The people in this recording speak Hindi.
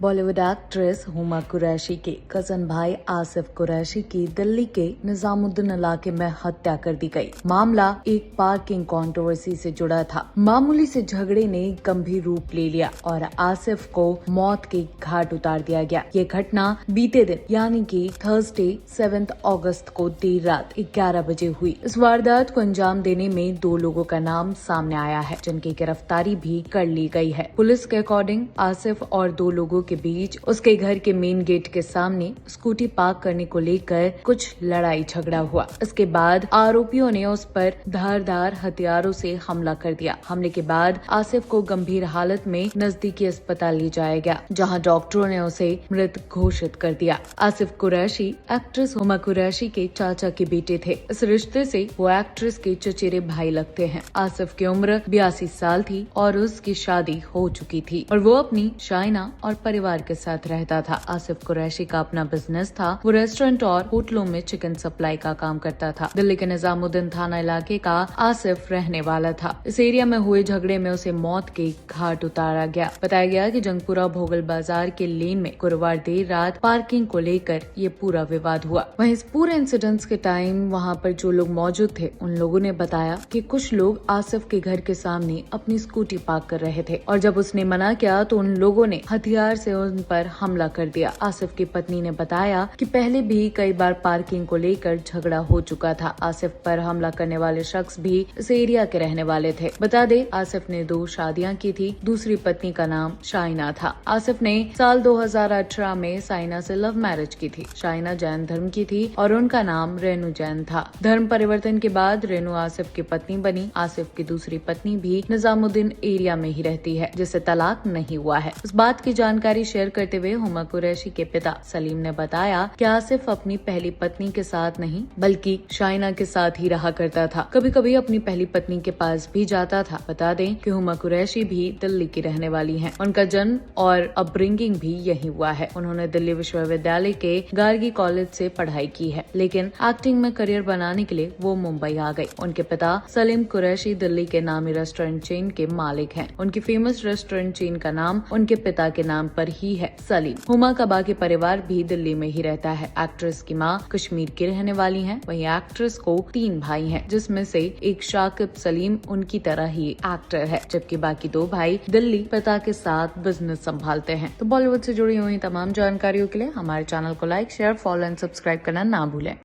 बॉलीवुड एक्ट्रेस हुमा कुरैशी के कजन भाई आसिफ कुरैशी की दिल्ली के निजामुद्दीन इलाके में हत्या कर दी गई। मामला एक पार्किंग कंट्रोवर्सी से जुड़ा था। मामूली से झगड़े ने गंभीर रूप ले लिया और आसिफ को मौत के घाट उतार दिया गया। ये घटना बीते दिन यानी कि थर्सडे 7 अगस्त को देर रात 11 बजे हुई। इस वारदात को अंजाम देने में 2 लोगों का नाम सामने आया है, जिनकी गिरफ्तारी भी कर ली गई है। पुलिस के अकॉर्डिंग आसिफ और 2 लोगों के बीच उसके घर के मेन गेट के सामने स्कूटी पार्क करने को लेकर कुछ लड़ाई झगड़ा हुआ। इसके बाद आरोपियों ने उस पर धारदार हथियारों से हमला कर दिया। हमले के बाद आसिफ को गंभीर हालत में नजदीकी अस्पताल ले जाया गया, जहां डॉक्टरों ने उसे मृत घोषित कर दिया। आसिफ कुरैशी एक्ट्रेस हुमा कुरैशी के चाचा के बेटे थे। इस रिश्ते से वो एक्ट्रेस के चचेरे भाई लगते हैं। आसिफ की उम्र 82 साल थी और उसकी शादी हो चुकी थी और वो अपनी शाइना और परिवार के साथ रहता था। आसिफ कुरैशी का अपना बिजनेस था। वो रेस्टोरेंट और होटलों में चिकन सप्लाई का काम करता था। दिल्ली के निजामुद्दीन थाना इलाके का आसिफ रहने वाला था। इस एरिया में हुए झगड़े में उसे मौत के घाट उतारा गया। बताया गया कि जंगपुरा भोगल बाजार के लेन में गुरुवार देर रात पार्किंग को लेकर ये पूरा विवाद हुआ। वहीं इस पूरे इंसिडेंट के टाइम वहां पर जो लोग मौजूद थे, उन लोगों ने बताया कि कुछ लोग आसिफ के घर के सामने अपनी स्कूटी पार्क कर रहे थे और जब उसने मना किया तो उन लोगों ने हथियार से उन पर हमला कर दिया। आसिफ की पत्नी ने बताया कि पहले भी कई बार पार्किंग को लेकर झगड़ा हो चुका था। आसिफ पर हमला करने वाले शख्स भी इस एरिया के रहने वाले थे। बता दे, आसिफ ने 2 शादियां की थी। दूसरी पत्नी का नाम शाइना था। आसिफ ने साल 2018 में साइना से लव मैरिज की थी। शाइना जैन धर्म की थी और उनका नाम रेनू जैन था। धर्म परिवर्तन के बाद रेनू आसिफ की पत्नी बनी। आसिफ की दूसरी पत्नी भी निजामुद्दीन एरिया में ही रहती है, जिसे तलाक नहीं हुआ है। इस बात की जानकारी शेयर करते हुए हुमा कुरैशी के पिता सलीम ने बताया कि आसिफ अपनी पहली पत्नी के साथ नहीं बल्कि शाइना के साथ ही रहा करता था। कभी कभी अपनी पहली पत्नी के पास भी जाता था। बता दें कि हुमा कुरैशी भी दिल्ली की रहने वाली हैं। उनका जन्म और अपब्रिंगिंग भी यही हुआ है। उन्होंने दिल्ली विश्वविद्यालय के गार्गी कॉलेज से पढ़ाई की है, लेकिन एक्टिंग में करियर बनाने के लिए वो मुंबई आ गई। उनके पिता सलीम कुरैशी दिल्ली के नामी रेस्टोरेंट चेन के मालिक हैं। उनकी फेमस रेस्टोरेंट चेन का नाम उनके पिता के नाम पर ही है, सलीम। हुमा का बाकी परिवार भी दिल्ली में ही रहता है। एक्ट्रेस की मां कश्मीर की रहने वाली हैं। वहीं एक्ट्रेस को 3 भाई हैं, जिसमें से एक शाकिब सलीम उनकी तरह ही एक्टर है, जबकि बाकी 2 भाई दिल्ली पिता के साथ बिजनेस संभालते हैं। तो बॉलीवुड से जुड़ी हुई तमाम जानकारियों के लिए हमारे चैनल को like, share, follow and subscribe करना ना भूलें।